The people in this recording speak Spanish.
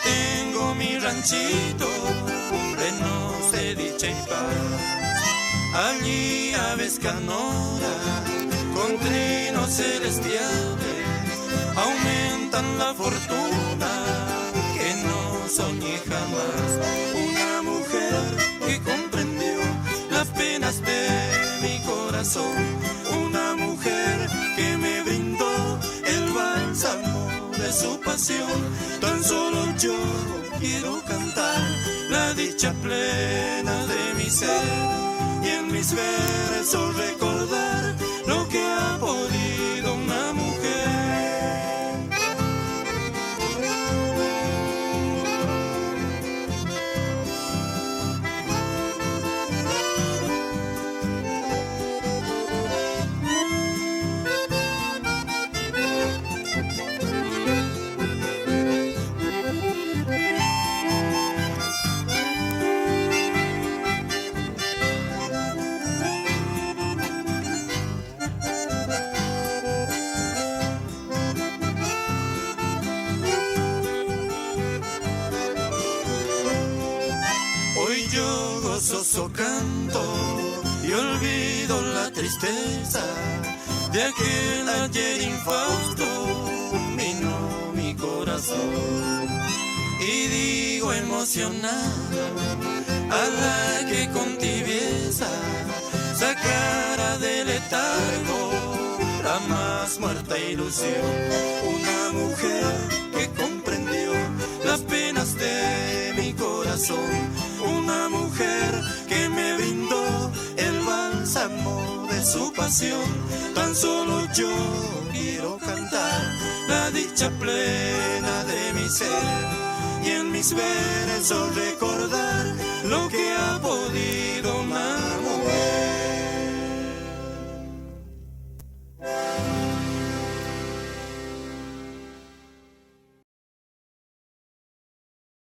Tengo mi ranchito, plenos de dicha y paz. Allí aves canoras, con trinos celestiales, aumentan la fortuna que no soñé jamás. Una mujer que comprendió las penas de mi corazón. Una mujer que me brindó el bálsamo de su pasión. Tan solo yo quiero cantar la dicha plena de mi ser y en mis versos recordar lo que ha podido una mujer. Gozoso canto y olvido la tristeza de aquel ayer infausto, vino mi corazón y digo emocionado a la que con tibieza sacara del letargo la más muerta ilusión. Una mujer que comprendió las penas de mi corazón. Una mujer que me brindó el bálsamo de su pasión. Tan solo yo quiero cantar la dicha plena de mi ser y en mis versos recordar lo que ha podido